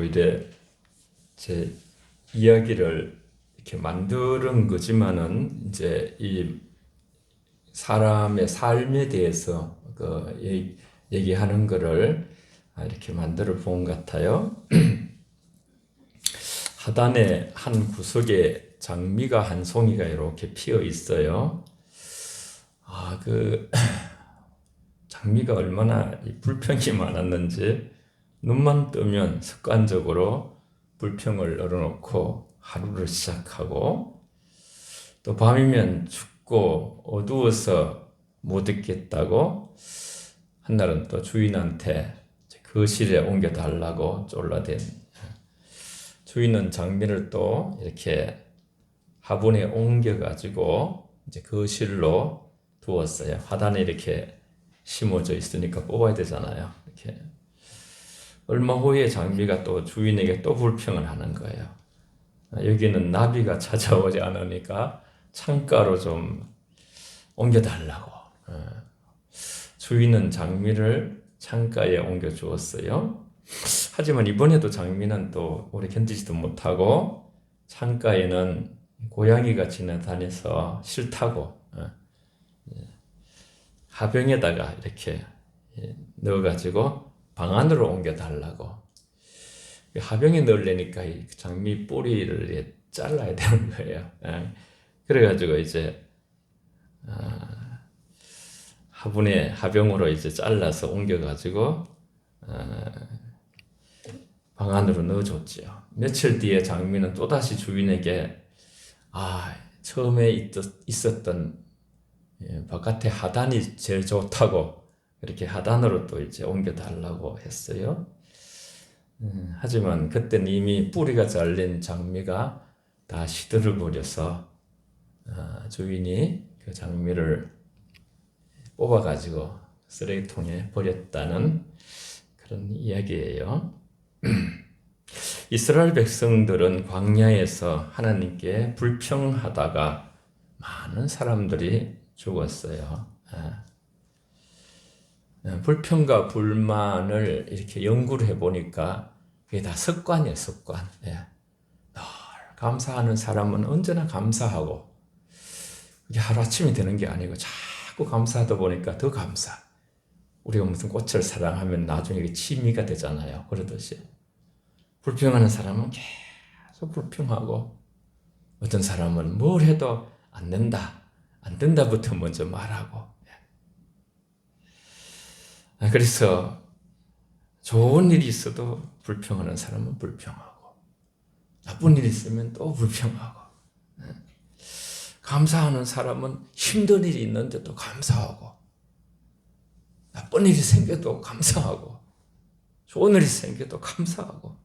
이제 제 이야기를 이렇게 만드는 거지만은 이제 이 사람의 삶에 대해서 얘기하는 거를 이렇게 만들어 본 것 같아요. 하단의 한 구석에 장미가 한 송이가 이렇게 피어 있어요. 장미가 얼마나 불평이 많았는지 눈만 뜨면 습관적으로 불평을 널어놓고 하루를 시작하고, 또 밤이면 춥고 어두워서 못 있겠다고 한날은 또 주인한테 거실에 옮겨달라고 쫄라댄, 주인은 장미를 또 이렇게 화분에 옮겨가지고 이제 거실로 두었어요. 화단에 이렇게 심어져 있으니까 뽑아야 되잖아요. 이렇게. 얼마 후에 장미가 또 주인에게 또 불평을 하는 거예요. 여기는 나비가 찾아오지 않으니까 창가로 좀 옮겨달라고. 주인은 장미를 창가에 옮겨 주었어요. 하지만 이번에도 장미는 또 오래 견디지도 못하고 창가에는 고양이가 지나다녀서 싫다고 화병에다가 이렇게 넣어가지고 방 안으로 옮겨달라고. 화병에 넣으려니까 장미 뿌리를 잘라야 되는 거예요. 그래가지고 이제 화병으로 이제 잘라서 옮겨가지고 방 안으로 넣어줬지요. 며칠 뒤에 장미는 또다시 주인에게 처음에 있었던 바깥에 하단이 제일 좋다고 그렇게 하단으로 또 이제 옮겨달라고 했어요. 하지만 그때는 이미 뿌리가 잘린 장미가 다 시들어버려서 주인이 그 장미를 뽑아가지고 쓰레기통에 버렸다는 그런 이야기예요. 이스라엘 백성들은 광야에서 하나님께 불평하다가 많은 사람들이 죽었어요. 불평과 불만을 이렇게 연구를 해보니까 그게 다 습관이에요, 습관. 늘 감사하는 사람은 언제나 감사하고, 이게 하루아침이 되는 게 아니고 자꾸 감사하다 보니까 더 감사. 우리가 무슨 꽃을 사랑하면 나중에 이게 취미가 되잖아요. 그러듯이. 불평하는 사람은 계속 불평하고, 어떤 사람은 뭘 해도 안 된다, 안 된다부터 먼저 말하고. 그래서 좋은 일이 있어도 불평하는 사람은 불평하고, 나쁜 일이 있으면 또 불평하고, 감사하는 사람은 힘든 일이 있는데도 감사하고, 나쁜 일이 생겨도 감사하고, 좋은 일이 생겨도 감사하고.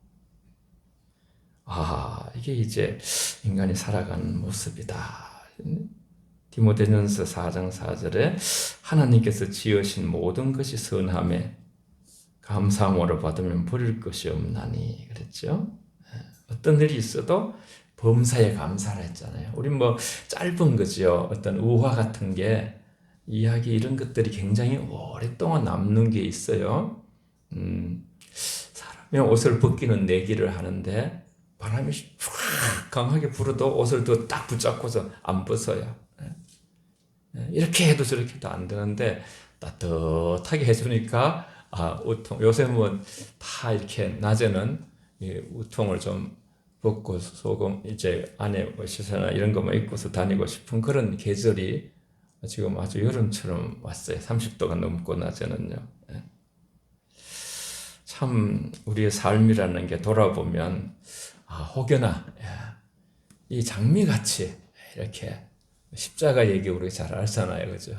이게 이제 인간이 살아가는 모습이다. 디모데전서 4장 4절에 하나님께서 지으신 모든 것이 선함에 감사함으로 받으면 버릴 것이 없나니 그랬죠. 어떤 일이 있어도 범사에 감사를 했잖아요. 우린 뭐 짧은 거죠. 어떤 우화 같은 게 이야기 이런 것들이 굉장히 오랫동안 남는 게 있어요. 사람이 옷을 벗기는 내기를 하는데 바람이 쫙 강하게 불어도 옷을 더 딱 붙잡고서 안 벗어요. 이렇게 해도 저렇게 해도 안 되는데 따뜻하게 해주니까 우통, 요새 뭐 다 이렇게 낮에는 우통을 좀 벗고 소금 이제 안에 뭐 시사나 이런 것만 입고서 다니고 싶은 그런 계절이 지금 아주 여름처럼 왔어요. 30도가 넘고 낮에는요. 참 우리의 삶이라는 게 돌아보면 혹여나 이 장미같이 이렇게 십자가 얘기 우리 잘 알잖아요. 그죠?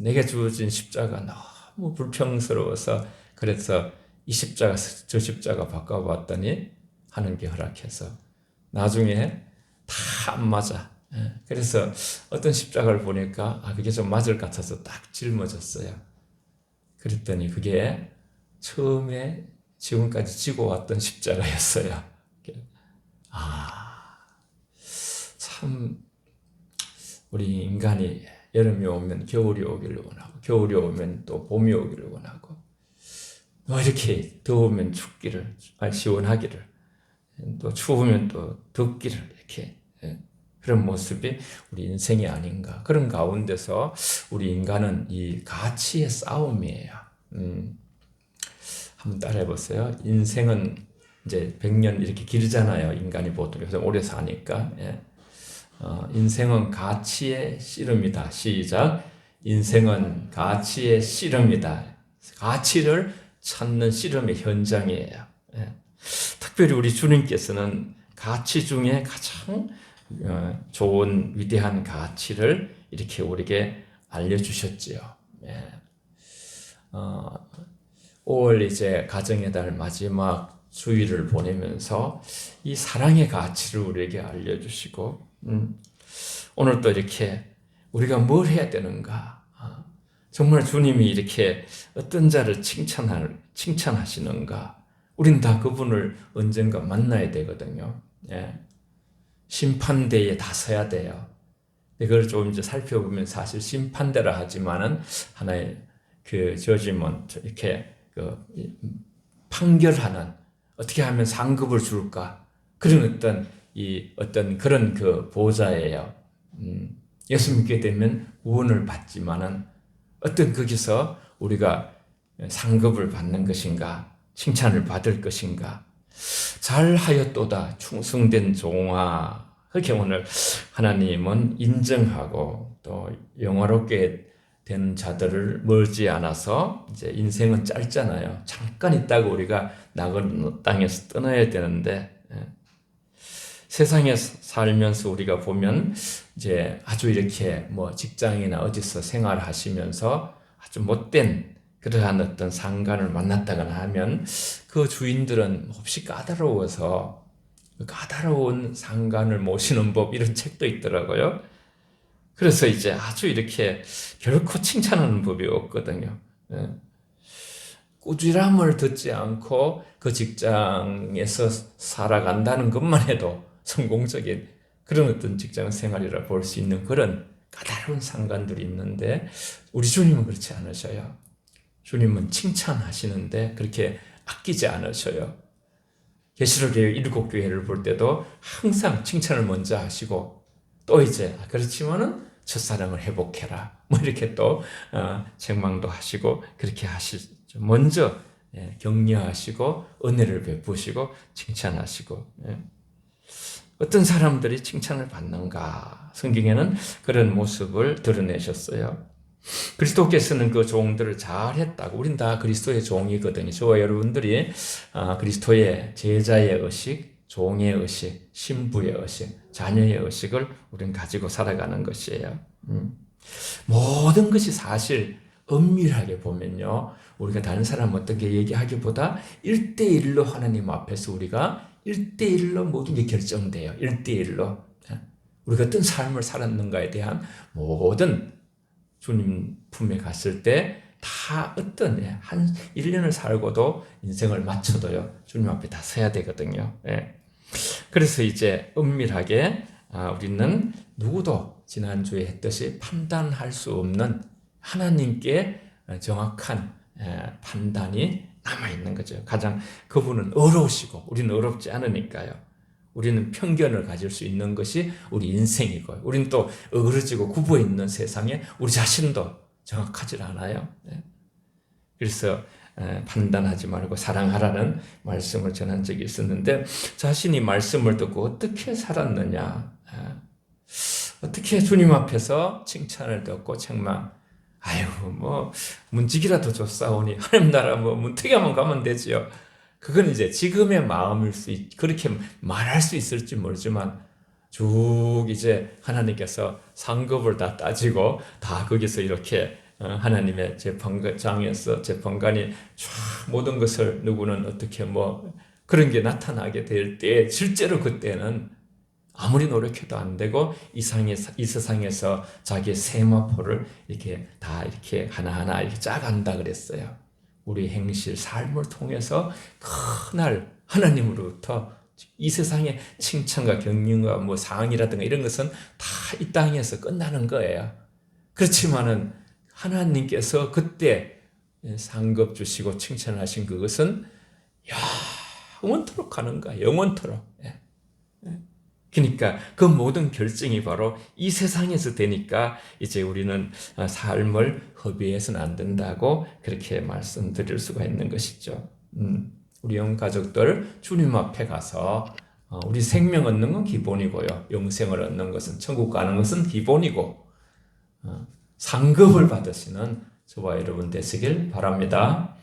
내게 주어진 십자가 너무 불평스러워서 그래서 이 십자가 저 십자가 바꿔봤더니 하는 게 허락해서 나중에 다 안 맞아. 그래서 어떤 십자가를 보니까 그게 좀 맞을 것 같아서 딱 짊어졌어요. 그랬더니 그게 처음에 지금까지 지고 왔던 십자가였어요. 참 우리 인간이 여름이 오면 겨울이 오기를 원하고, 겨울이 오면 또 봄이 오기를 원하고, 뭐 이렇게 더우면 춥기를, 시원하기를, 또 추우면 또 덥기를, 이렇게 그런 모습이 우리 인생이 아닌가. 그런 가운데서 우리 인간은 이 가치의 싸움이에요. 한번 따라해 보세요. 인생은 이제 100년 이렇게 길잖아요. 인간이 보통. 그래서 오래 사니까. 인생은 가치의 씨름이다. 시작. 인생은 가치의 씨름이다. 가치를 찾는 씨름의 현장이에요. 특별히 우리 주님께서는 가치 중에 가장 좋은 위대한 가치를 이렇게 우리에게 알려주셨지요. 5월 이제 가정의 달 마지막 주일을 보내면서 이 사랑의 가치를 우리에게 알려주시고, 오늘 또 이렇게 우리가 뭘 해야 되는가? 정말 주님이 이렇게 어떤 자를 칭찬하시는가? 우린 다 그분을 언젠가 만나야 되거든요. 심판대에 다 서야 돼요. 이걸 좀 이제 살펴보면 사실 심판대라 하지만은 하나의 그 저지먼트, 이렇게 판결하는, 어떻게 하면 상급을 줄까? 그런 어떤 그런 그 보좌예요. 예수 믿게 되면 구원을 받지만은 어떤 거기서 우리가 상급을 받는 것인가? 칭찬을 받을 것인가? 잘하였도다 충성된 종아. 그렇게 오늘 하나님은 인정하고 또 영화롭게 된 자들을 멀지 않아서, 이제 인생은 짧잖아요. 잠깐 있다가 우리가 낙원 땅에서 떠나야 되는데, 세상에 살면서 우리가 보면 이제 아주 이렇게 뭐 직장이나 어디서 생활하시면서 아주 못된 그러한 어떤 상간을 만났다거나 하면 그 주인들은 몹시 까다로워서 그 까다로운 상간을 모시는 법, 이런 책도 있더라고요. 그래서 이제 아주 이렇게 결코 칭찬하는 법이 없거든요. 꾸지람을 듣지 않고 그 직장에서 살아간다는 것만 해도 성공적인 그런 어떤 직장 생활이라 볼 수 있는 그런 까다로운 상관들이 있는데, 우리 주님은 그렇지 않으셔요. 주님은 칭찬하시는데 그렇게 아끼지 않으셔요. 계시록의 7교회를 볼 때도 항상 칭찬을 먼저 하시고, 또 이제 그렇지만은 첫사랑을 회복해라, 뭐 이렇게 또 책망도 하시고 그렇게 하시죠. 먼저 격려하시고 은혜를 베푸시고 칭찬하시고. 어떤 사람들이 칭찬을 받는가? 성경에는 그런 모습을 드러내셨어요. 그리스도께서는 그 종들을 잘했다고. 우린 다 그리스도의 종이거든요. 저와 여러분들이 그리스도의 제자의 의식, 종의 의식, 신부의 의식, 자녀의 의식을 우린 가지고 살아가는 것이에요. 모든 것이 사실 엄밀하게 보면요, 우리가 다른 사람 어떻게 얘기하기보다 1대1로 하나님 앞에서 우리가 1대1로 모든 게 결정돼요. 1대1로. 우리가 어떤 삶을 살았는가에 대한 모든, 주님 품에 갔을 때 다 어떤 한 1년을 살고도 인생을 마쳐도요, 주님 앞에 다 서야 되거든요. 그래서 이제 엄밀하게 우리는 누구도 지난주에 했듯이 판단할 수 없는 하나님께 정확한 판단이 남아있는 거죠. 가장 그분은 어려우시고 우리는 어렵지 않으니까요. 우리는 편견을 가질 수 있는 것이 우리 인생이고, 우리는 또 어그러지고 굽어있는 세상에 우리 자신도 정확하지 않아요. 그래서 판단하지 말고 사랑하라는 말씀을 전한 적이 있었는데, 자신이 말씀을 듣고 어떻게 살았느냐, 어떻게 주님 앞에서 칭찬을 듣고 책망, 아유 뭐 문지기라도 줬사오니 하나님 나라 뭐 문턱에만 가면 되지요. 그건 이제 지금의 마음일 그렇게 말할 수 있을지 모르지만, 쭉 이제 하나님께서 상급을 다 따지고 다 거기서 이렇게 하나님의 재판장에서 재판관이 쫙 모든 것을, 누구는 어떻게 뭐 그런 게 나타나게 될 때, 실제로 그때는 아무리 노력해도 안 되고 이 세상에서 자기의 세마포를 이렇게 다 이렇게 하나하나 이렇게 짜간다 그랬어요. 우리 행실, 삶을 통해서 그날 하나님으로부터 이 세상의 칭찬과 격려가 뭐 상이라든가 이런 것은 다 이 땅에서 끝나는 거예요. 그렇지만은 하나님께서 그때 상급 주시고 칭찬하신 그것은 영원토록 가는가? 영원토록. 그러니까 그 모든 결정이 바로 이 세상에서 되니까 이제 우리는 삶을 허비해서는 안 된다고 그렇게 말씀드릴 수가 있는 것이죠. 우리 영 가족들 주님 앞에 가서 우리 생명 얻는 건 기본이고요. 영생을 얻는 것은, 천국 가는 것은 기본이고, 상급을 받으시는 저와 여러분 되시길 바랍니다.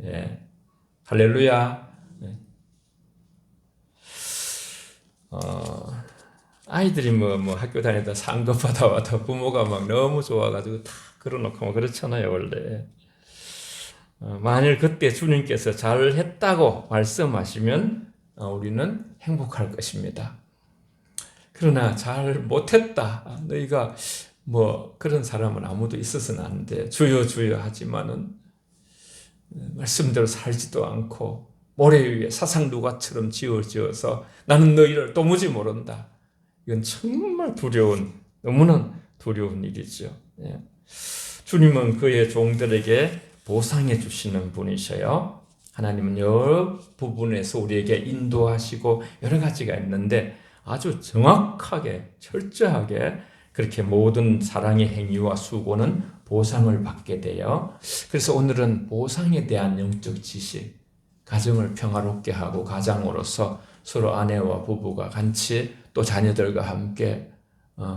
예. 할렐루야. 예. 아이들이 뭐 학교 다니다 상급 받아와도 부모가 막 너무 좋아가지고 다 걸어놓고 그렇잖아요, 원래. 만일 그때 주님께서 잘했다고 말씀하시면 우리는 행복할 것입니다. 그러나 잘 못했다, 너희가 뭐 그런 사람은 아무도 있어서는 안 돼, 주여 주여 하지만은 말씀대로 살지도 않고 모래 위에 사상 누가처럼 지어서 나는 너희를 도무지 모른다. 이건 정말 두려운, 너무나 두려운 일이죠. 주님은 그의 종들에게 보상해 주시는 분이셔요. 하나님은 여러 부분에서 우리에게 인도하시고 여러 가지가 있는데 아주 정확하게 철저하게 그렇게 모든 사랑의 행위와 수고는 보상을 받게 돼요. 그래서 오늘은 보상에 대한 영적 지식, 가정을 평화롭게 하고 가장으로서 서로 아내와 부부가 같이 또 자녀들과 함께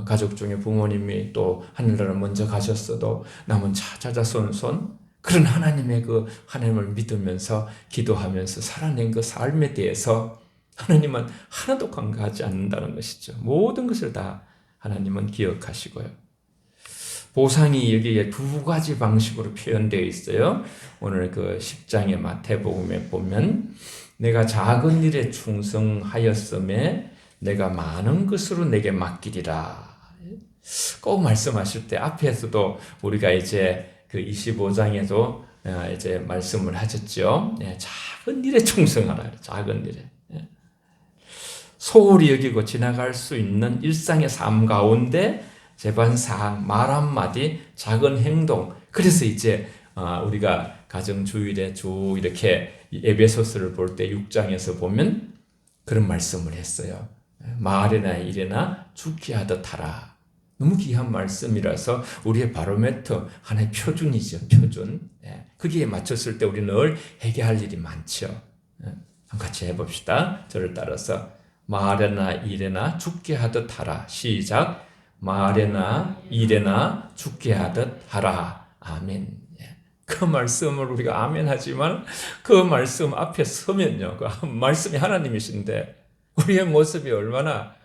가족 중에 부모님이 또 하늘나라를 먼저 가셨어도 남은 자자손손 그런 하나님의 그 하나님을 믿으면서 기도하면서 살아낸 그 삶에 대해서 하나님은 하나도 간과하지 않는다는 것이죠. 모든 것을 다 하나님은 기억하시고요. 보상이 여기에 두 가지 방식으로 표현되어 있어요. 오늘 그 10장의 마태복음에 보면 내가 작은 일에 충성하였음에 내가 많은 것으로 내게 맡기리라. 꼭 말씀하실 때 앞에서도 우리가 이제 그 25장에도 이제 말씀을 하셨죠. 작은 일에 충성하라. 작은 일에. 소홀히 여기고 지나갈 수 있는 일상의 삶 가운데 제반사항, 말 한마디, 작은 행동. 그래서 이제 우리가 가정주일에 주 이렇게 에베소서를 볼 때 6장에서 보면 그런 말씀을 했어요. 말이나 일이나 죽게 하듯 하라. 너무 귀한 말씀이라서 우리의 바로미터, 하나의 표준이죠. 표준. 거기에 맞췄을 때 우리는 늘 회개할 일이 많죠. 한번 같이 해봅시다. 저를 따라서 말이나 일이나 죽게 하듯 하라. 시작. 말이나 일이나 죽게 하듯 하라. 아멘. 그 말씀을 우리가 아멘 하지만 그 말씀 앞에 서면요. 그 말씀이 하나님이신데 우리의 모습이 얼마나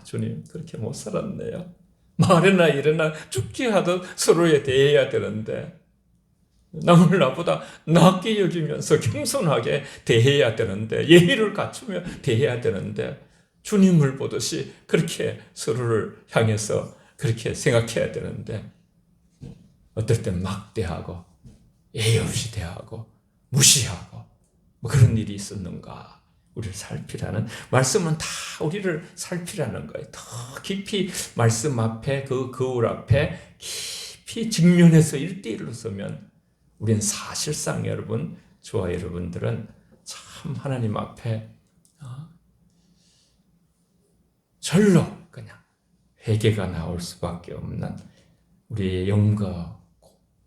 주님 그렇게 못 살았네요. 말이나 일이나 죽게 하듯 서로에 대해야 되는데 남을 나보다 낫게 여기면서 겸손하게 대해야 되는데 예의를 갖추며 대해야 되는데 주님을 보듯이 그렇게 서로를 향해서 그렇게 생각해야 되는데 어떨 땐 막대하고 예의 없이 대하고 무시하고 뭐 그런 일이 있었는가. 우리를 살피라는 말씀은 다 우리를 살피라는 거예요. 더 깊이 말씀 앞에 그 거울 앞에 깊이 직면해서 1대1로 서면 우리는 사실상 여러분, 저와 여러분들은 참 하나님 앞에 절로 그냥 회개가 나올 수밖에 없는 우리의 영과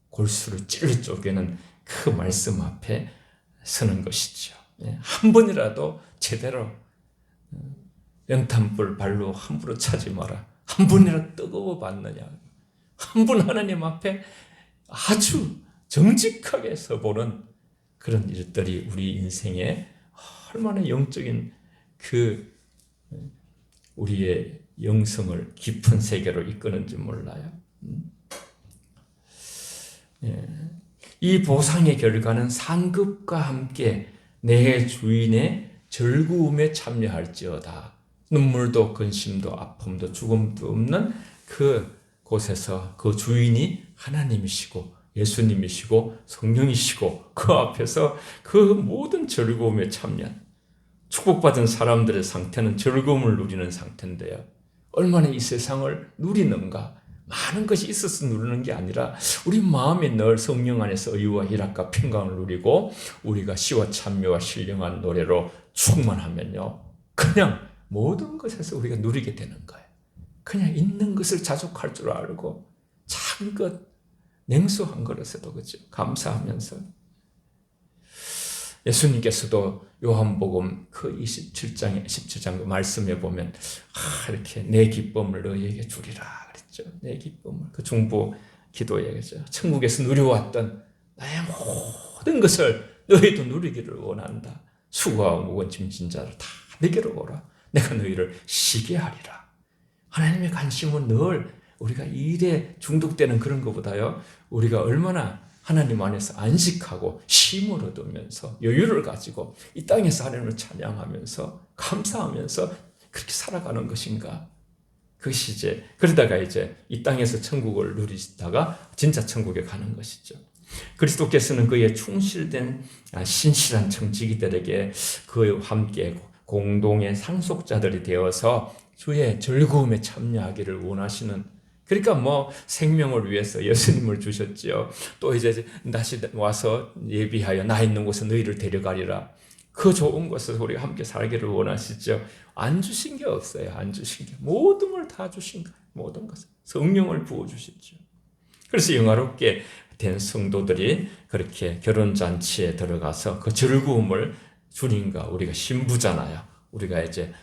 골수를 찔러 쪼개는 그 말씀 앞에 서는 것이죠. 한 번이라도 제대로 연탄불 발로 함부로 차지 마라. 한 번이라도 뜨거워 봤느냐. 한 번 하나님 앞에 아주 정직하게 서보는 그런 일들이 우리 인생에 얼마나 영적인 그 우리의 영성을 깊은 세계로 이끄는지 몰라요. 이 보상의 결과는 상급과 함께 내 주인의 즐거움에 참여할지어다. 눈물도 근심도 아픔도 죽음도 없는 그 곳에서 그 주인이 하나님이시고 예수님이시고 성령이시고 그 앞에서 그 모든 즐거움에 참여한 축복받은 사람들의 상태는 즐거움을 누리는 상태인데요. 얼마나 이 세상을 누리는가. 많은 것이 있어서 누리는 게 아니라 우리 마음이 늘 성령 안에서 의와 희락과 평강을 누리고 우리가 시와 찬미와 신령한 노래로 충만하면요, 그냥 모든 것에서 우리가 누리게 되는 거예요. 그냥 있는 것을 자족할 줄 알고 작은 것, 냉수한 것에도 그죠, 감사하면서. 예수님께서도 요한복음 그 17장 말씀에 보면 이렇게 내 기쁨을 너희에게 주리라 그랬죠. 내 기쁨을, 그 중보 기도에 그죠, 천국에서 누려왔던 나의 모든 것을 너희도 누리기를 원한다. 수고하고 무거운 짐진 자를 다 내게로 오라. 내가 너희를 쉬게 하리라. 하나님의 관심은 늘 우리가 일에 중독되는 그런 것보다요, 우리가 얼마나 하나님 안에서 안식하고 쉼을 얻으면서 여유를 가지고 이 땅에서 하나님을 찬양하면서 감사하면서 그렇게 살아가는 것인가. 그것이 이제, 그러다가 이제 이 땅에서 천국을 누리다가 진짜 천국에 가는 것이죠. 그리스도께서는 그의 충실된 신실한 청지기들에게 그와 함께 공동의 상속자들이 되어서 주의 즐거움에 참여하기를 원하시는, 그러니까 뭐 생명을 위해서 예수님을 주셨지요. 또 이제 다시 와서 예비하여 나 있는 곳에 너희를 데려가리라. 그 좋은 곳에서 우리가 함께 살기를 원하시죠. 안 주신 게 없어요. 안 주신 게. 모든 걸 다 주신 거예요. 모든 것을. 성령을 부어주셨죠. 그래서 영화롭게 된 성도들이 그렇게 결혼잔치에 들어가서 그 즐거움을, 주님과 우리가 신부잖아요. 우리가 이제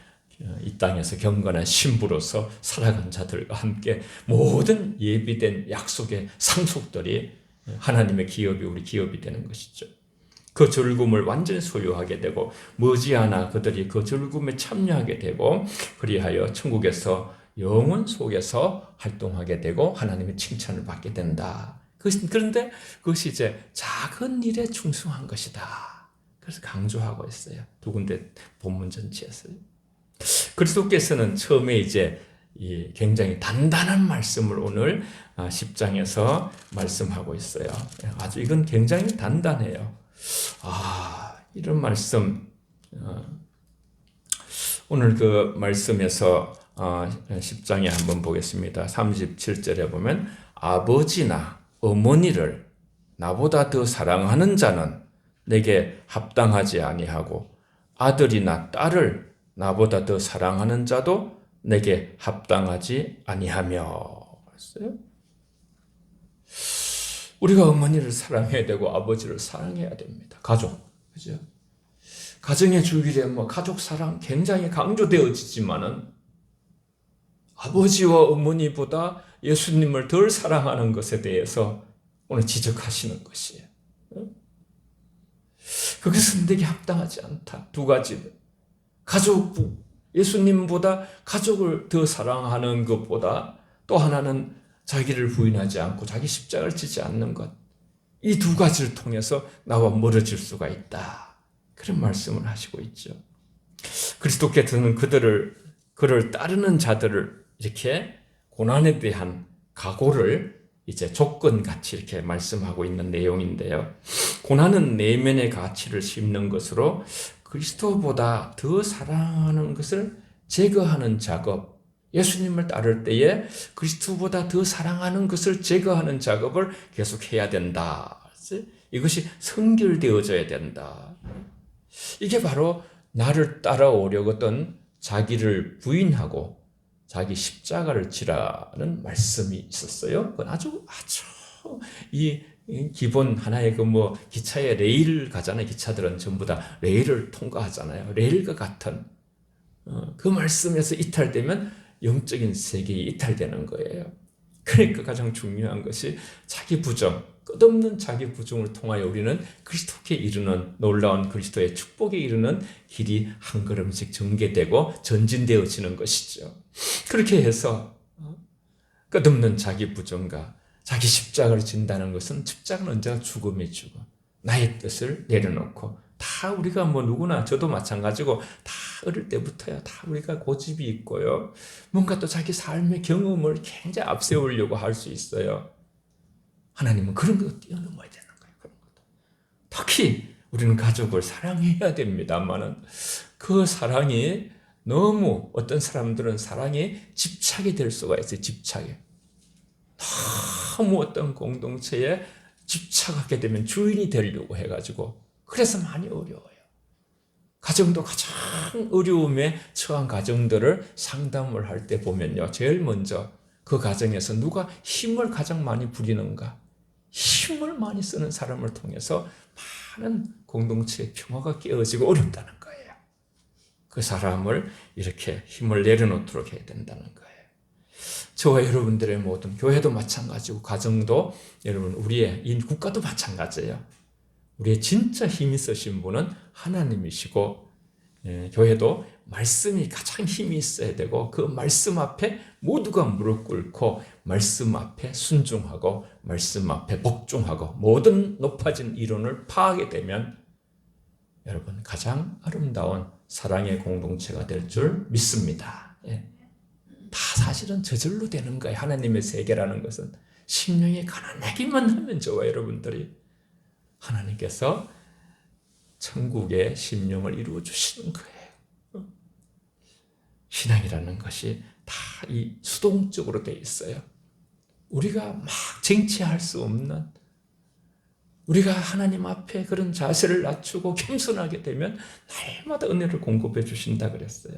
이 땅에서 경건한 신부로서 살아간 자들과 함께 모든 예비된 약속의 상속들이 하나님의 기업이 우리 기업이 되는 것이죠. 그 즐거움을 완전히 소유하게 되고 머지않아 그들이 그 즐거움에 참여하게 되고 그리하여 천국에서 영혼 속에서 활동하게 되고 하나님의 칭찬을 받게 된다. 그런데 그것이 이제 작은 일에 충성한 것이다. 그래서 강조하고 있어요. 두 군데 본문 전체에서요. 그리스도께서는 처음에 이제 이 굉장히 단단한 말씀을 오늘 10장에서 말씀하고 있어요. 아주 이건 굉장히 단단해요. 이런 말씀, 오늘 그 말씀에서 10장에 한번 보겠습니다. 37절에 보면 아버지나 어머니를 나보다 더 사랑하는 자는 내게 합당하지 아니하고 아들이나 딸을 나보다 더 사랑하는 자도 내게 합당하지 아니하며. 우리가 어머니를 사랑해야 되고 아버지를 사랑해야 됩니다. 가족, 그죠? 가정의 주일에 뭐 가족 사랑 굉장히 강조되어지지만은 아버지와 어머니보다 예수님을 덜 사랑하는 것에 대해서 오늘 지적하시는 것이에요. 그것은 내게 합당하지 않다. 두 가지. 가족, 예수님보다 가족을 더 사랑하는 것보다 또 하나는 자기를 부인하지 않고 자기 십자가를 지지 않는 것. 이 두 가지를 통해서 나와 멀어질 수가 있다. 그런 말씀을 하시고 있죠. 그리스도께서는 그를 따르는 자들을 이렇게 고난에 대한 각오를 이제 조건같이 이렇게 말씀하고 있는 내용인데요. 고난은 내면의 가치를 심는 것으로 그리스도보다 더 사랑하는 것을 제거하는 작업, 예수님을 따를 때에 그리스도보다 더 사랑하는 것을 제거하는 작업을 계속 해야 된다. 이것이 성결되어져야 된다. 이게 바로 나를 따라오려거든 자기를 부인하고 자기 십자가를 지라는 말씀이 있었어요. 그건 아주 이 기본 하나의 기차에 레일 가잖아요. 기차들은 전부 다 레일을 통과하잖아요. 레일과 같은 그 말씀에서 이탈되면 영적인 세계에 이탈되는 거예요. 그러니까 가장 중요한 것이 자기 부정, 끝없는 자기 부정을 통하여 우리는 그리스도께 이르는 놀라운 그리스도의 축복에 이르는 길이 한 걸음씩 전개되고 전진되어지는 것이죠. 그렇게 해서 끝없는 자기 부정과 자기 십자가를 진다는 것은 십자가는 언제나 죽음이 죽어. 나의 뜻을 내려놓고 다 우리가 누구나 저도 마찬가지고 다 어릴 때부터야 다 우리가 고집이 있고요. 뭔가 또 자기 삶의 경험을 굉장히 앞세우려고 할 수 있어요. 하나님은 그런 거 뛰어넘어야 되는 거예요. 그런 것도. 특히 우리는 가족을 사랑해야 됩니다만은 그 사랑이 너무 어떤 사람들은 사랑에 집착이 될 수가 있어요. 집착이. 너무 어떤 공동체에 집착하게 되면 주인이 되려고 해가지고 그래서 많이 어려워요. 가정도 가장 어려움에 처한 가정들을 상담을 할 때 보면요, 제일 먼저 그 가정에서 누가 힘을 가장 많이 부리는가, 힘을 많이 쓰는 사람을 통해서 많은 공동체의 평화가 깨어지고 어렵다는 거예요. 그 사람을 이렇게 힘을 내려놓도록 해야 된다는 거예요. 저와 여러분들의 모든 교회도 마찬가지고 가정도, 여러분 우리의 이 국가도 마찬가지예요. 우리의 진짜 힘이 쓰신 분은 하나님이시고, 교회도 말씀이 가장 힘이 있어야 되고, 그 말씀 앞에 모두가 무릎 꿇고 말씀 앞에 순종하고 말씀 앞에 복종하고 모든 높아진 이론을 파하게 되면 여러분 가장 아름다운 사랑의 공동체가 될 줄 믿습니다. 다 사실은 저절로 되는 거예요. 하나님의 세계라는 것은 심령이 가난하기만 하면 저와 여러분들이 하나님께서 천국의 심령을 이루어 주시는 거예요. 신앙이라는 것이 다 이 수동적으로 되어 있어요. 우리가 막 쟁취할 수 없는, 우리가 하나님 앞에 그런 자세를 낮추고 겸손하게 되면 날마다 은혜를 공급해 주신다 그랬어요.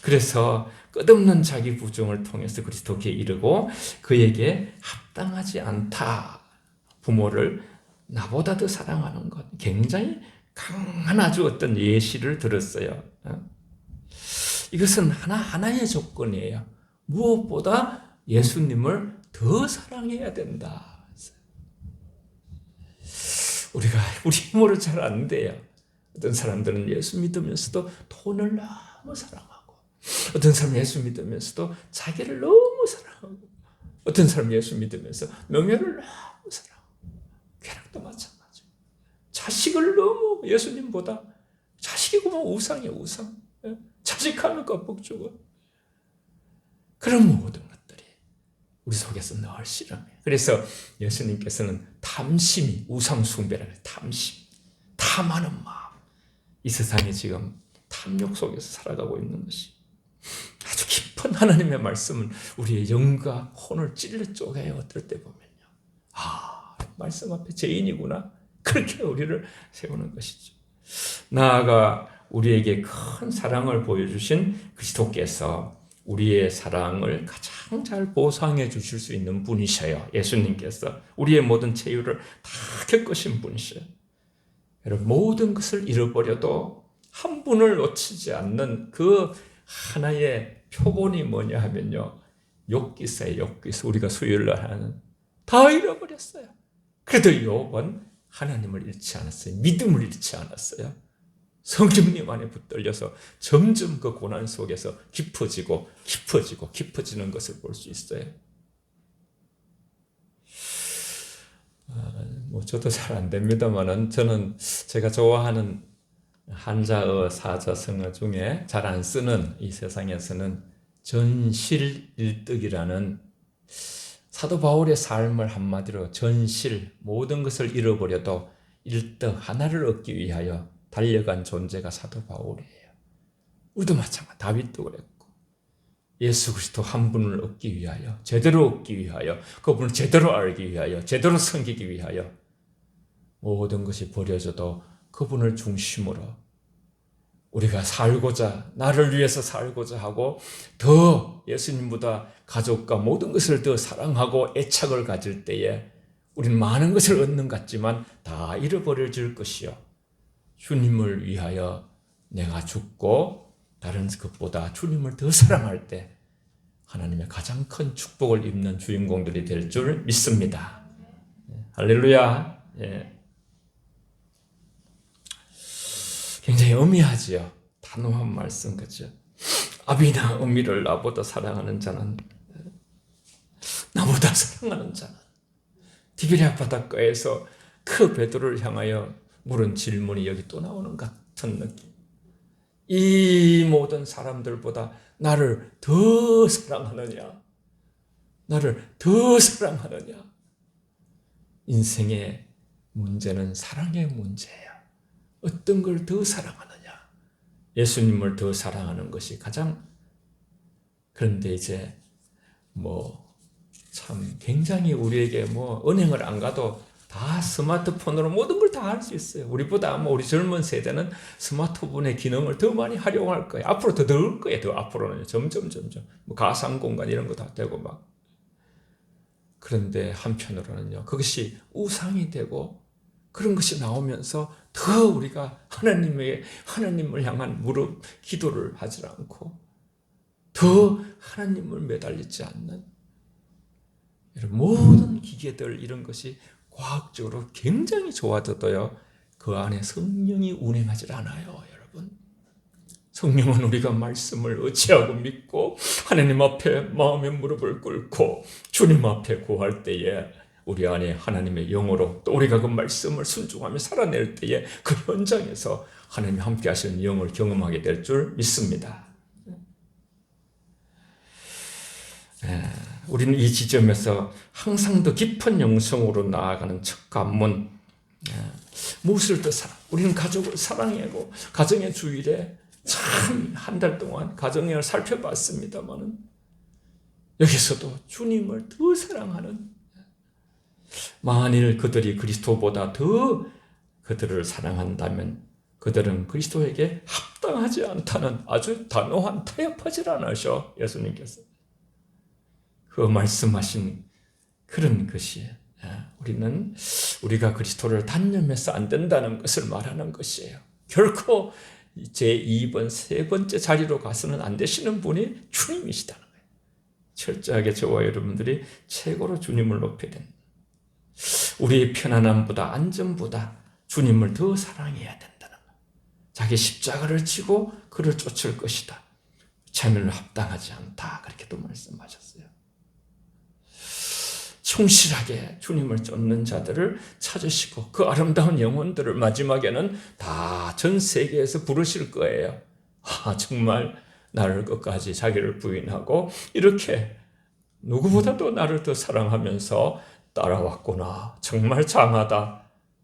그래서 끝없는 자기 부정을 통해서 그리스도께 이르고 그에게 합당하지 않다. 부모를 나보다 더 사랑하는 것. 굉장히 강한 아주 어떤 예시를 들었어요. 이것은 하나의 조건이에요. 무엇보다 예수님을 더 사랑해야 된다. 우리가 우리 힘으로 잘 안 돼요. 어떤 사람들은 예수 믿으면서도 돈을 너무 사랑하고, 어떤 사람은 예수 믿으면서도 자기를 너무 사랑하고, 어떤 사람은 예수 믿으면서 명예를 너무 사랑하고, 쾌락도 마찬가지. 자식을 너무 예수님보다, 자식이고만 우상이에요, 우상. 자식하는 것 주고. 그런 모든 것들이 우리 속에서 늘 실험해요. 그래서 예수님께서는 탐심이 우상숭배라는 거예요. 탐심, 탐하는 마음. 이 세상에 지금 탐욕 속에서 살아가고 있는 것이 아주 깊은 하나님의 말씀은 우리의 영과 혼을 찔러 쪼개요. 어떨 때 보면요, 말씀 앞에 죄인이구나, 그렇게 우리를 세우는 것이죠. 나아가 우리에게 큰 사랑을 보여주신 그리스도께서 우리의 사랑을 가장 잘 보상해 주실 수 있는 분이셔요. 예수님께서 우리의 모든 죄율을 다 겪으신 분이셔요. 여러분, 모든 것을 잃어버려도 한 분을 놓치지 않는 그 하나의 표본이 뭐냐 하면요, 욥기서예요. 욥기서 우리가 수요일날 하는, 다 잃어버렸어요. 그래도 욥은 하나님을 잃지 않았어요. 믿음을 잃지 않았어요. 성령님 안에 붙들려서 점점 그 고난 속에서 깊어지고 깊어지는 것을 볼 수 있어요. 저도 잘 안 됩니다만은 저는 제가 좋아하는 한자어, 사자성어 중에 잘 안 쓰는, 이 세상에서는 전실일득이라는 사도 바울의 삶을 한마디로 전실, 모든 것을 잃어버려도 일득 하나를 얻기 위하여 달려간 존재가 사도 바울이에요. 우리도 마찬가지. 다윗도 그랬고, 예수 그리스도 한 분을 얻기 위하여, 제대로 얻기 위하여, 그분을 제대로 알기 위하여, 제대로 섬기기 위하여 모든 것이 버려져도 그분을 중심으로 우리가 살고자, 나를 위해서 살고자 하고, 더 예수님보다 가족과 모든 것을 더 사랑하고 애착을 가질 때에 우리는 많은 것을 얻는 것 같지만 다 잃어버려질 것이요, 주님을 위하여 내가 죽고 다른 것보다 주님을 더 사랑할 때 하나님의 가장 큰 축복을 입는 주인공들이 될 줄 믿습니다. 할렐루야. 굉장히 엄미하지요. 단호한 말씀, 그죠? 아비나 어미를 나보다 사랑하는 자는, 나보다 사랑하는 자는. 디베랴 바닷가에서 그 베드로를 향하여 물은 질문이 여기 또 나오는 같은 느낌. 이 모든 사람들보다 나를 더 사랑하느냐? 나를 더 사랑하느냐? 인생의 문제는 사랑의 문제예요. 어떤 걸 더 사랑하느냐? 예수님을 더 사랑하는 것이 가장. 그런데 이제 참 굉장히 우리에게 뭐 은행을 안 가도 다 스마트폰으로 모든 걸 다 할 수 있어요. 우리보다 아마 우리 젊은 세대는 스마트폰의 기능을 더 많이 활용할 거예요. 앞으로 더 늘 거예요. 더 앞으로는 점점 뭐 가상 공간 이런 거 다 되고 막. 그런데 한편으로는요, 그것이 우상이 되고 그런 것이 나오면서 더 우리가 하나님을 향한 무릎 기도를 하지 않고 더 하나님을 매달리지 않는 이런 모든 기계들, 이런 것이 과학적으로 굉장히 좋아져도요, 그 안에 성령이 운행하지 않아요, 여러분. 성령은 우리가 말씀을 의지하고 믿고 하나님 앞에 마음의 무릎을 꿇고 주님 앞에 구할 때에 우리 안에 하나님의 영으로 또 우리가 그 말씀을 순종하며 살아낼 때에 그 현장에서 하나님이 함께 하시는 영을 경험하게 될 줄 믿습니다. 우리는 이 지점에서 항상 더 깊은 영성으로 나아가는 첫 관문, 무엇을 더 우리는 가족을 사랑하고 가정의 주일에 참 한 달 동안 가정을 살펴봤습니다만은 여기서도 주님을 더 사랑하는, 만일 그들이 그리스도보다 더 그들을 사랑한다면 그들은 그리스도에게 합당하지 않다는 아주 단호한 타협하지 않으셔. 예수님께서 그 말씀하신 그런 것이 우리는 우리가 그리스도를 단념해서 안 된다는 것을 말하는 것이에요. 결코 제2번, 세 번째 자리로 가서는 안 되시는 분이 주님이시다는 거예요. 철저하게 저와 여러분들이 최고로 주님을 높여야 된다. 우리의 편안함보다 안전보다 주님을 더 사랑해야 된다는 거예요. 자기 십자가를 지고 그를 쫓을 것이다. 자멸로 합당하지 않다. 그렇게 또 말씀하셨어요. 충실하게 주님을 쫓는 자들을 찾으시고 그 아름다운 영혼들을 마지막에는 다 전 세계에서 부르실 거예요. 정말 나를 끝까지 자기를 부인하고 이렇게 누구보다도 나를 더 사랑하면서 따라왔구나. 정말 장하다.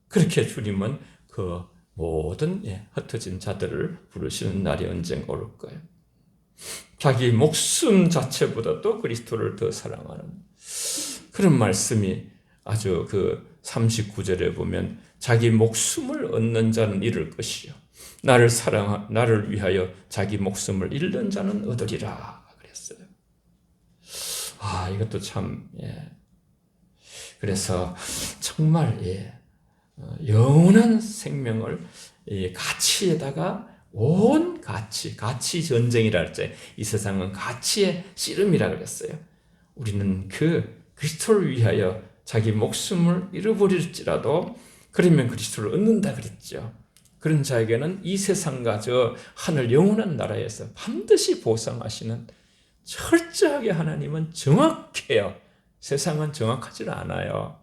그렇게 주님은 그 모든 흩어진 자들을 부르시는 날이 언젠가 올 거예요. 자기 목숨 자체보다도 그리스도를 더 사랑하는 그런 말씀이 아주 그 39절에 보면 자기 목숨을 얻는 자는 잃을 것이요 나를 위하여 자기 목숨을 잃는 자는 얻으리라 그랬어요. 이것도 참 그래서 정말 영원한 생명을 가치에다가 온 가치 전쟁이라 할지 이 세상은 가치의 씨름이라 그랬어요. 우리는 그 그리스도를 위하여 자기 목숨을 잃어버릴지라도 그러면 그리스도를 얻는다 그랬죠. 그런 자에게는 이 세상과 저 하늘 영원한 나라에서 반드시 보상하시는, 철저하게 하나님은 정확해요. 세상은 정확하지 않아요.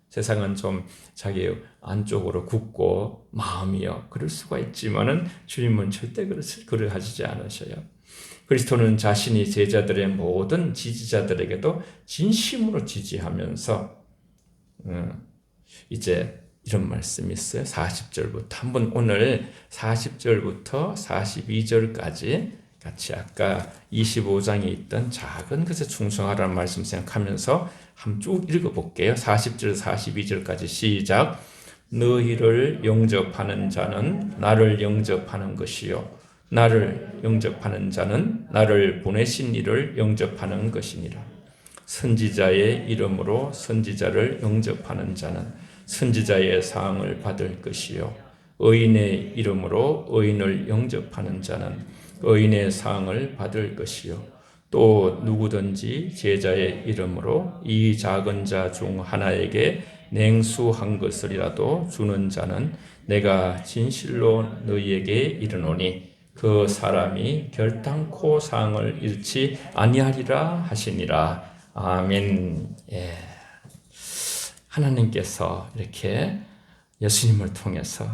세상은 좀 자기 안쪽으로 굳고 마음이요 그럴 수가 있지만은 주님은 절대 그러하지 않으셔요. 그리스도는 자신이 제자들의 모든 지지자들에게도 진심으로 지지하면서 이제 이런 말씀이 있어요. 40절부터 한번 오늘 40절부터 42절까지 같이 아까 25장에 있던 작은 것에 충성하라는 말씀 생각하면서 한번 쭉 읽어볼게요. 40절 42절까지 시작. 너희를 영접하는 자는 나를 영접하는 것이요 나를 영접하는 자는 나를 보내신 이를 영접하는 것이니라. 선지자의 이름으로 선지자를 영접하는 자는 선지자의 사항을 받을 것이요 의인의 이름으로 의인을 영접하는 자는 의인의 사항을 받을 것이요 또 누구든지 제자의 이름으로 이 작은 자 중 하나에게 냉수한 것을이라도 주는 자는 내가 진실로 너희에게 이르노니 그 사람이 결단코 사항을 잃지 아니하리라 하시니라. 아멘. 하나님께서 이렇게 예수님을 통해서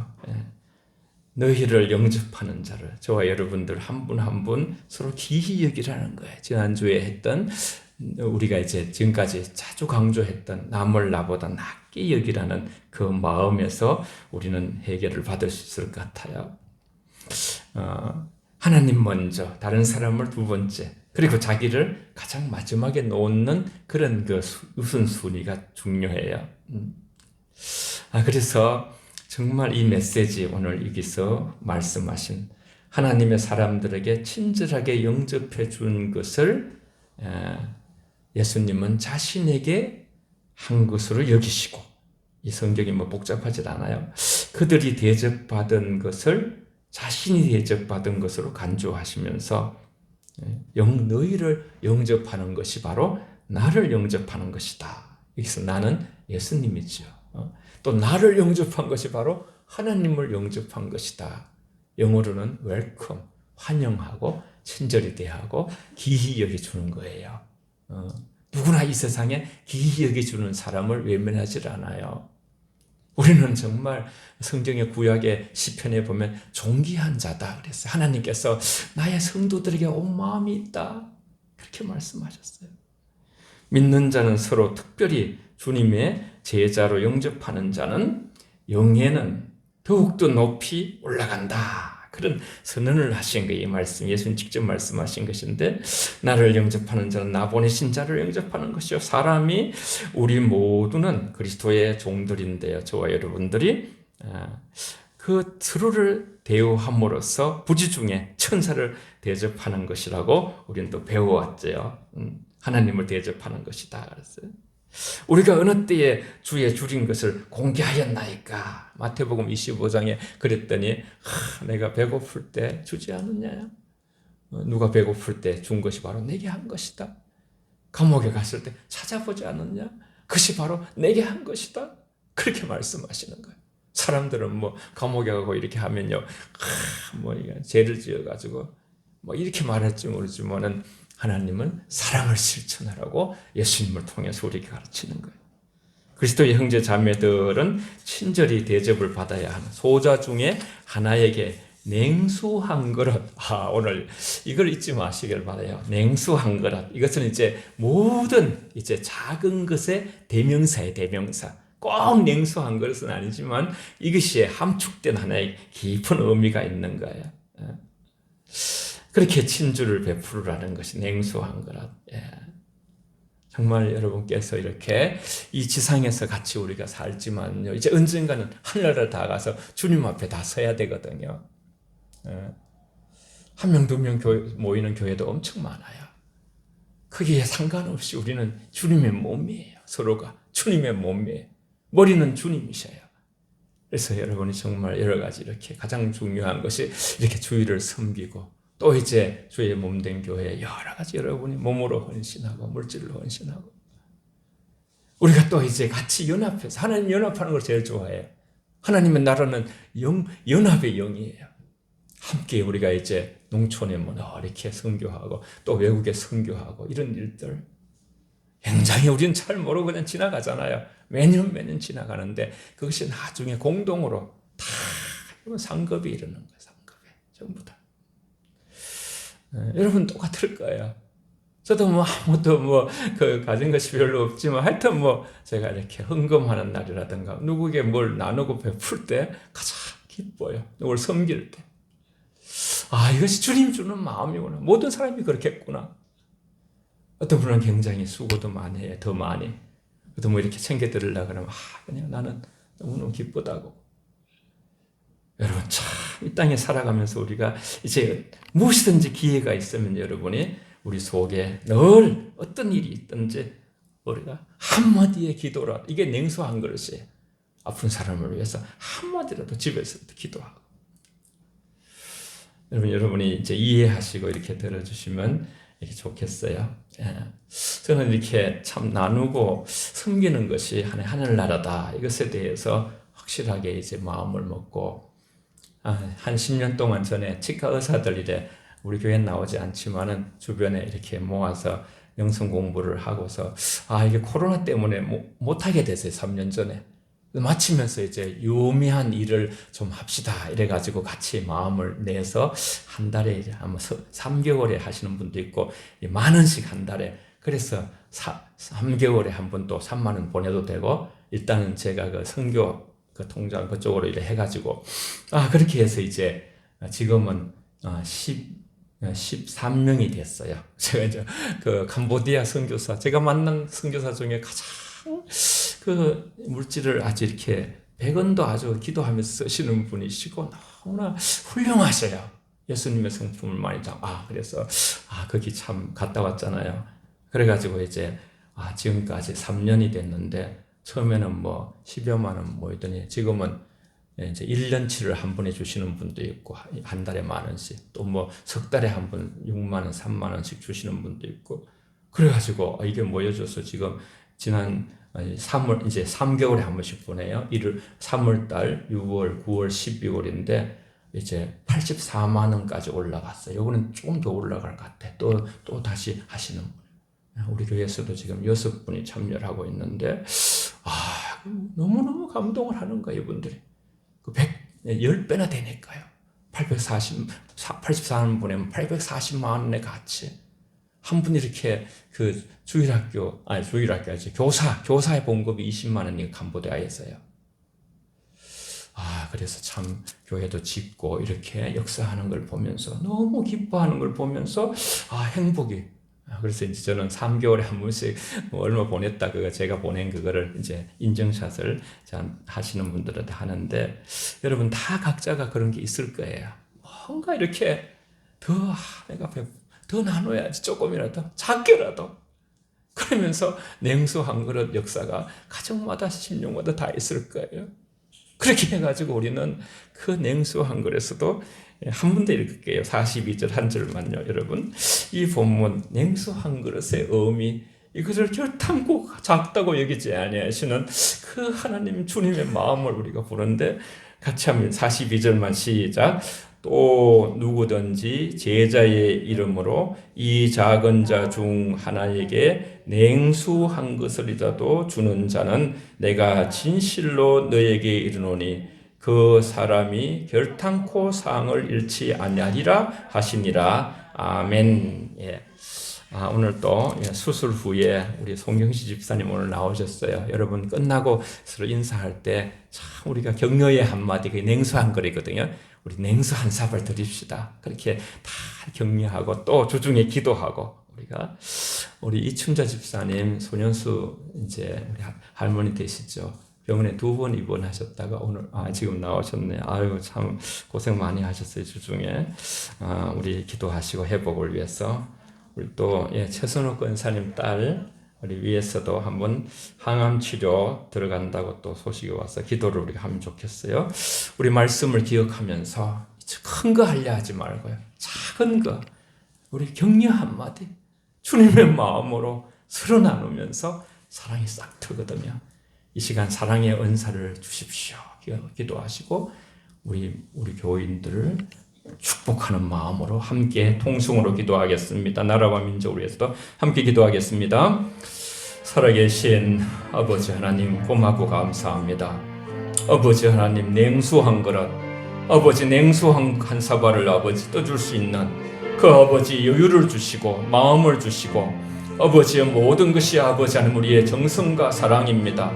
너희를 영접하는 자를, 저와 여러분들 한 분 한 분 서로 기히 여기라는 거예요. 지난주에 했던, 우리가 이제 지금까지 자주 강조했던 남을 나보다 낫게 여기라는 그 마음에서 우리는 해결을 받을 수 있을 것 같아요. 하나님 먼저, 다른 사람을 두 번째, 그리고 자기를 가장 마지막에 놓는 그런 그 우선순위가 중요해요. 그래서 정말 이 메시지 오늘 여기서 말씀하신 하나님의 사람들에게 친절하게 영접해 준 것을 예수님은 자신에게 한 것으로 여기시고, 이 성경이 뭐 복잡하지 않아요. 그들이 대접받은 것을 자신이 대접받은 것으로 간주하시면서 너희를 영접하는 것이 바로 나를 영접하는 것이다. 여기서 나는 예수님이죠. 또 나를 영접한 것이 바로 하나님을 영접한 것이다. 영어로는 웰컴, 환영하고 친절히 대하고 기히 여겨주는 거예요. 누구나 이 세상에 기히 여겨주는 사람을 외면하지 않아요. 우리는 정말 성경의 구약의 시편에 보면 존귀한 자다 그랬어요. 하나님께서 나의 성도들에게 온 마음이 있다, 그렇게 말씀하셨어요. 믿는 자는 서로 특별히 주님의 제자로 영접하는 자는 영예는 더욱더 높이 올라간다, 그런 선언을 하신 거예요. 이 말씀, 예수님 직접 말씀하신 것인데, 나를 영접하는 자는 나 보내신 자를 영접하는 것이요, 사람이 우리 모두는 그리스도의 종들인데요, 저와 여러분들이 그 서로를 대우함으로써 부지중에 천사를 대접하는 것이라고 우리는 또 배워왔죠. 하나님을 대접하는 것이다 그랬어요. 우리가 어느 때에 주의 줄인 것을 공개하였나이까? 마태복음 25장에 그랬더니 내가 배고플 때 주지 않았냐? 누가 배고플 때 준 것이 바로 내게 한 것이다. 감옥에 갔을 때 찾아보지 않았냐? 그것이 바로 내게 한 것이다. 그렇게 말씀하시는 거예요. 사람들은 뭐 감옥에 가고 이렇게 하면요, 뭐 죄를 지어가지고 뭐 이렇게 말할지 모르지만은 하나님은 사랑을 실천하라고 예수님을 통해서 우리에게 가르치는 거예요. 그리스도의 형제 자매들은 친절히 대접을 받아야 하는 소자 중에 하나에게 냉수 한 그릇. 오늘 이걸 잊지 마시길 바라요. 냉수 한 그릇. 이것은 이제 모든 이제 작은 것의 대명사예요, 대명사. 꼭 냉수 한 그릇은 아니지만 이것이 함축된 하나의 깊은 의미가 있는 거예요. 그렇게 친주를 베풀으라는 것이 냉수한 거라. 정말 여러분께서 이렇게 이 지상에서 같이 우리가 살지만요, 이제 언젠가는 하늘나라에 다 가서 주님 앞에 다 서야 되거든요. 한 명, 두 명 모이는 교회도 엄청 많아요. 거기에 상관없이 우리는 주님의 몸이에요. 서로가 주님의 몸이에요. 머리는 주님이셔요. 그래서 여러분이 정말 여러 가지 이렇게 가장 중요한 것이 이렇게 주의를 섬기고, 또 이제 주의 몸된 교회에 여러 가지 여러분이 몸으로 헌신하고 물질로 헌신하고, 우리가 또 이제 같이 연합해서, 하나님 연합하는 걸 제일 좋아해요. 하나님의 나라는 연합의 영이에요. 함께 우리가 이제 농촌에 뭐 이렇게 선교하고 또 외국에 선교하고 이런 일들 굉장히 우리는 잘 모르고 그냥 지나가잖아요. 매년 지나가는데 그것이 나중에 공동으로 다 상급이 이르는 거예요. 상급에 전부 다. 여러분 똑같을 거예요. 저도 뭐 아무것도 가진 것이 별로 없지만 하여튼 제가 이렇게 헌금하는 날이라든가 누구에게 뭘 나누고 베풀 때 가장 기뻐요. 누굴 섬길 때. 이것이 주님 주는 마음이구나. 모든 사람이 그렇겠구나. 어떤 분은 굉장히 수고도 많이 해요. 더 많이. 또 이렇게 챙겨드리려고 그러면 그냥 나는 너무너무 기쁘다고. 여러분 참 이 땅에 살아가면서 우리가 이제 무엇이든지 기회가 있으면 여러분이 우리 속에 늘 어떤 일이 있든지 우리가 한마디의 기도라, 이게 냉수한 그릇이에요. 아픈 사람을 위해서 한마디라도 집에서도 기도하고. 여러분이 이제 이해하시고 이렇게 들어주시면 이렇게 좋겠어요. 저는 이렇게 참 나누고 섬기는 것이 하늘나라다, 이것에 대해서 확실하게 이제 마음을 먹고, 한 10년 동안 전에 치과 의사들 이래 우리 교회에 나오지 않지만은 주변에 이렇게 모아서 영성 공부를 하고서 이게 코로나 때문에 못하게 됐어요. 3년 전에. 마치면서 이제 유의미한 일을 좀 합시다 이래가지고 같이 마음을 내서 한 달에 이제 아마 3개월에 하시는 분도 있고 10,000원씩 한 달에, 그래서 3개월에 한 번 또 30,000원 보내도 되고, 일단은 제가 그 선교 그 통장 그쪽으로 이래 해가지고 그렇게 해서 이제 지금은 13명이 됐어요. 제가 이제 그 캄보디아 선교사, 제가 만난 선교사 중에 가장 그 물질을 아주 이렇게 100원도 아주 기도하면서 쓰시는 분이시고 너무나 훌륭하셔요. 예수님의 성품을 많이 그래서 거기 참 갔다 왔잖아요. 그래가지고 이제 지금까지 3년이 됐는데 처음에는 뭐 10여만 원 모이더니 지금은 이제 1년치를 한 번에 주시는 분도 있고 한 달에 10,000원씩 또 뭐 석 달에 한 번 6만 원, 3만 원씩 주시는 분도 있고 그래가지고 이게 모여져서 지금 지난 3월 이제 3개월에 한 번씩 보내요. 3월 달, 6월, 9월, 12월인데 이제 84만 원까지 올라갔어요. 이거는 조금 더 올라갈 것 같아. 또 다시 하시는 분. 우리 교회에서도 지금 6분이 참여를 하고 있는데 너무너무 감동을 하는 거예요, 이분들이. 10배나 되니까요. 84만 보내면 840만 원의 가치. 한 분 이렇게 그 교사의 봉급이 20만 원이 캄보디아에서요. 그래서 참 교회도 짓고 이렇게 역사하는 걸 보면서 너무 기뻐하는 걸 보면서 행복이. 그래서 이제 저는 3개월에 한 번씩 얼마 보냈다 제가 보낸 그거를 이제 인증샷을 하시는 분들한테 하는데 여러분 다 각자가 그런 게 있을 거예요. 뭔가 이렇게 내가 더 나눠야지 조금이라도 작게라도 그러면서 냉수 한 그릇 역사가 가정마다 심령마다 다 있을 거예요. 그렇게 해가지고 우리는 그 냉수 한 그릇에서도 한 번 더 읽을게요. 42절 한 절만요. 여러분 이 본문 냉수 한 그릇의 의미 이것을 결탄코 작다고 여기지 아니하시는 그 하나님 주님의 마음을 우리가 보는데 같이 하면 42절만 시작. 또 누구든지 제자의 이름으로 이 작은 자 중 하나에게 냉수 한 그릇이라도 주는 자는 내가 진실로 너에게 이르노니 그 사람이 결탄코 상을 잃지 아니하리라 하시니라. 아멘. 오늘 또 수술 후에 우리 송경시 집사님 오늘 나오셨어요. 여러분 끝나고 서로 인사할 때 참 우리가 격려의 한마디 냉수 한 그릇이거든요. 우리 냉수 한 사발 드립시다. 그렇게 다 격려하고 또 주중에 기도하고 우리 이춘자 집사님 소년수 이제 우리 할머니 되시죠. 병원에 2번 입원하셨다가 오늘 지금 나오셨네. 아유 참 고생 많이 하셨어요. 주중에 우리 기도하시고 회복을 위해서 우리 또 최선호 권사님 딸 우리 위에서도 한번 항암 치료 들어간다고 또 소식이 와서 기도를 우리가 하면 좋겠어요. 우리 말씀을 기억하면서 큰 거 하려 하지 말고요. 작은 거 우리 격려 한마디 주님의 마음으로 서로 나누면서 사랑이 싹 트거든요. 이 시간 사랑의 은사를 주십시오. 기도하시고 우리 교인들을 축복하는 마음으로 함께 통성으로 기도하겠습니다. 나라와 민족을 위해서도 함께 기도하겠습니다. 살아계신 아버지 하나님 고맙고 감사합니다. 아버지 하나님 냉수 한 그릇 아버지 냉수 한 사발을 아버지 떠줄 수 있는 그 아버지 여유를 주시고 마음을 주시고 아버지의 모든 것이 아버지 하나님 우리의 정성과 사랑입니다.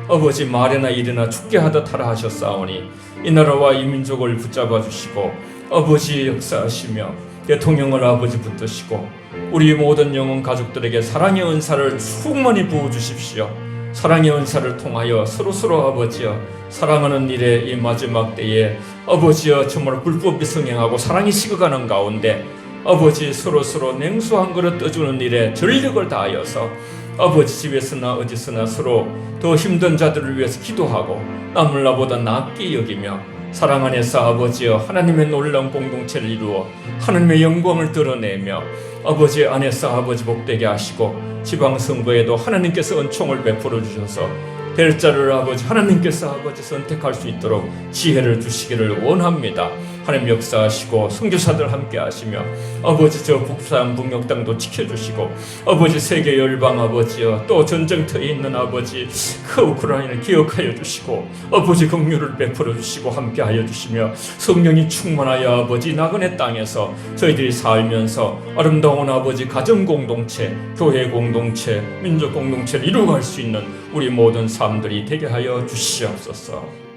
아버지 말이나 일이나 죽게 하듯 하라 하셨사오니 이 나라와 이 민족을 붙잡아 주시고 아버지 역사하시며 대통령을 아버지 붙드시고 우리 모든 영혼 가족들에게 사랑의 은사를 충만히 부어주십시오. 사랑의 은사를 통하여 서로서로 아버지여 사랑하는 일에 이 마지막 때에 아버지여 정말 불법이 성행하고 사랑이 식어가는 가운데 아버지 서로서로 냉수 한 그릇 떠주는 일에 전력을 다하여서 아버지 집에서나 어디서나 서로 더 힘든 자들을 위해서 기도하고 남을 나보다 낫게 여기며 사랑 안에서 아버지여 하나님의 놀라운 공동체를 이루어 하나님의 영광을 드러내며 아버지 안에서 아버지 복되게 하시고 지방선거에도 하나님께서 은총을 베풀어 주셔서 될 자를 아버지 하나님께서 아버지 선택할 수 있도록 지혜를 주시기를 원합니다. 하나님 역사하시고 선교사들 함께 하시며 아버지 저 북한 북녘 땅도 지켜주시고 아버지 세계 열방 아버지여 또 전쟁터에 있는 아버지 그 우크라이나를 기억하여 주시고 아버지 긍휼을 베풀어 주시고 함께 하여 주시며 성령이 충만하여 아버지 나그네 땅에서 저희들이 살면서 아름다운 아버지 가정 공동체 교회 공동체 민족 공동체를 이루어갈 수 있는 우리 모든 사람들이 되게 하여 주시옵소서.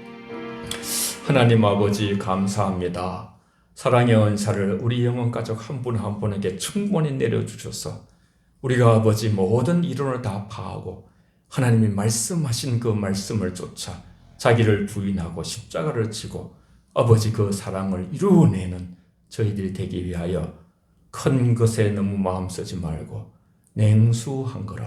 하나님 아버지 감사합니다. 사랑의 은사를 우리 영혼 가족 한 분 한 분에게 충분히 내려주셔서 우리가 아버지 모든 이론을 다 파하고 하나님이 말씀하신 그 말씀을 쫓아 자기를 부인하고 십자가를 지고 아버지 그 사랑을 이루어내는 저희들이 되기 위하여 큰 것에 너무 마음 쓰지 말고 냉수 한 그릇,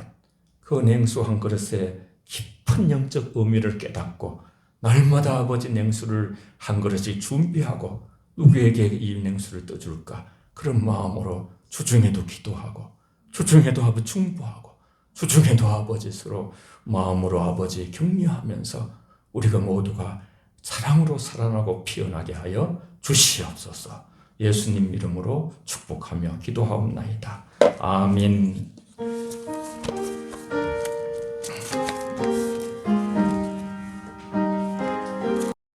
그 냉수 한 그릇에 깊은 영적 의미를 깨닫고 날마다 아버지 냉수를 한 그릇씩 준비하고 누구에게 이 냉수를 떠줄까? 그런 마음으로 주중에도 기도하고 주중에도 아버지 충고하고 주중에도 아버지 서로 마음으로 아버지 격려하면서 우리가 모두가 사랑으로 살아나고 피어나게 하여 주시옵소서. 예수님 이름으로 축복하며 기도하옵나이다. 아멘.